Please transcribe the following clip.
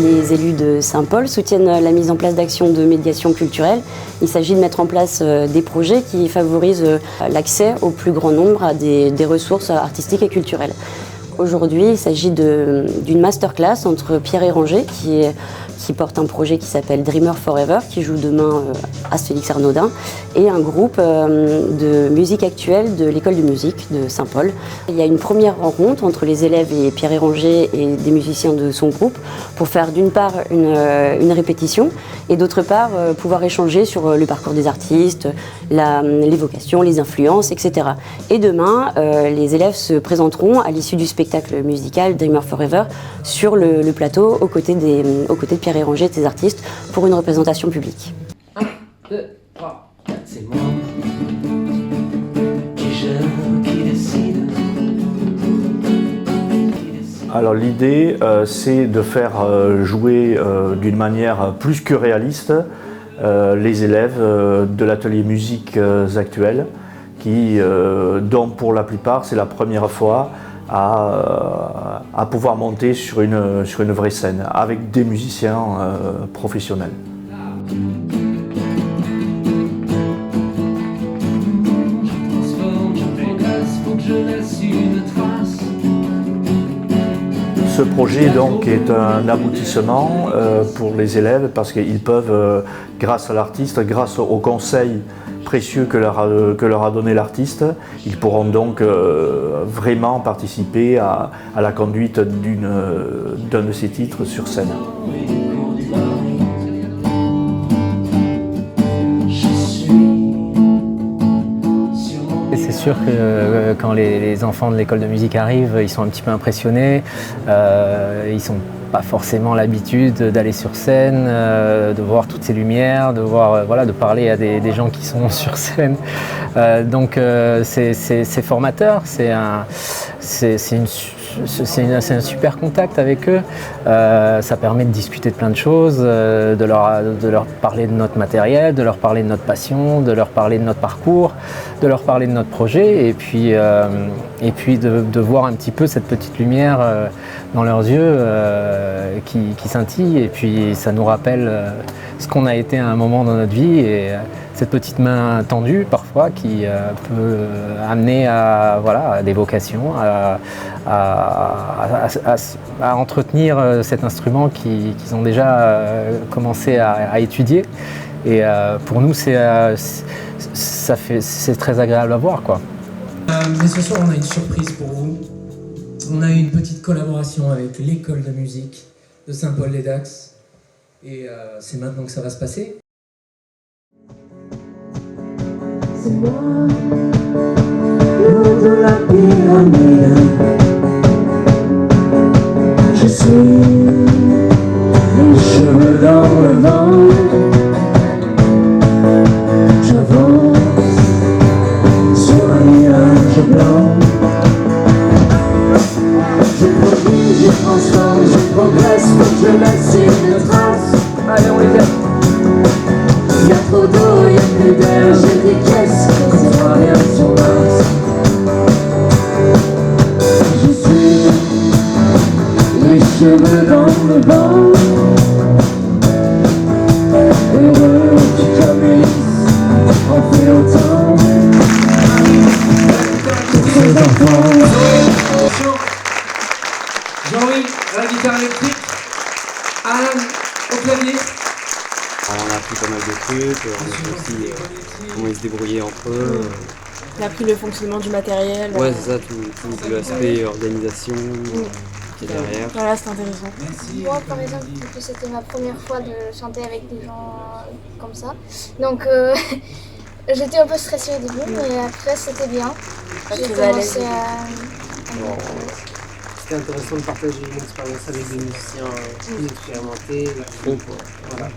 Les élus de Saint-Paul soutiennent la mise en place d'actions de médiation culturelle. Il s'agit de mettre en place des projets qui favorisent l'accès au plus grand nombre à des ressources artistiques et culturelles. Aujourd'hui, il s'agit d'une masterclass entre Pierre Héranger, qui porte un projet qui s'appelle Dreamer Forever, qui joue demain à Félix Arnaudin, et un groupe de musique actuelle de l'école de musique de Saint-Paul. Il y a une première rencontre entre les élèves et Pierre Héranger et des musiciens de son groupe pour faire d'une part une répétition et d'autre part pouvoir échanger sur le parcours des artistes, les vocations, les influences, etc. Et demain, les élèves se présenteront à l'issue du spectacle musical Dreamer Forever sur le plateau aux côtés de Pierre Héranger et de ses artistes pour une représentation publique. 1, 2, 3, 4, c'est moi qui décide. Alors l'idée, c'est de faire jouer d'une manière plus que réaliste les élèves de l'atelier musique actuelle, dont pour la plupart c'est la première fois à pouvoir monter sur une vraie scène avec des musiciens professionnels. Ce projet donc est un aboutissement pour les élèves parce qu'ils peuvent, grâce à l'artiste, grâce aux conseils précieux que leur a donné l'artiste, ils pourront donc vraiment participer à la conduite d'un de ces titres sur scène. C'est sûr que quand les enfants de l'école de musique arrivent, ils sont un petit peu impressionnés. Ils n'ont pas forcément l'habitude d'aller sur scène, de voir toutes ces lumières, de voir, de parler à des gens qui sont sur scène. Donc c'est formateur, c'est un super contact avec eux. Ça permet de discuter de plein de choses, de leur parler de notre matériel, de leur parler de notre passion, de leur parler de notre parcours, de leur parler de notre projet et puis de voir un petit peu cette petite lumière dans leurs yeux qui scintille et puis ça nous rappelle ce qu'on a été à un moment dans notre vie et cette petite main tendue parfois qui peut amener à des vocations, à entretenir cet instrument qu'ils ont déjà commencé à étudier. Et pour nous, c'est très agréable à voir, quoi. Mais ce soir, on a une surprise pour vous. On a eu une petite collaboration avec l'école de musique de Saint-Paul-les-Dax. Et c'est maintenant que ça va se passer. C'est moi, le haut de la pyramide. Je suis les cheveux dans le vent. J'avance sur un nuage blanc. Je produis, je transforme, je progresse, faut que je laisse une trace. Allez, on les aime. Y'a trop d'eau, y'a plus d'air, j'ai des caisses, qu'on voit rien sur Mars. Je suis les cheveux dans le vent. Heureux, tu communises, on fait autant. Pour ces enfants. Jean-Louis à la guitare électrique, Alan au clavier. On a appris pas mal de trucs, on a appris aussi comment ils se débrouillaient entre eux. On a appris le fonctionnement du matériel. Ouais, c'est ça, tout l'aspect organisation qui est derrière. Voilà, c'est intéressant. Moi, par exemple, c'était ma première fois de chanter avec des gens comme ça. Donc, j'étais un peu stressée au début, mais après, c'était bien. J'ai commencé à... C'était intéressant de partager une expérience avec des musiciens plus expérimentés. Voilà.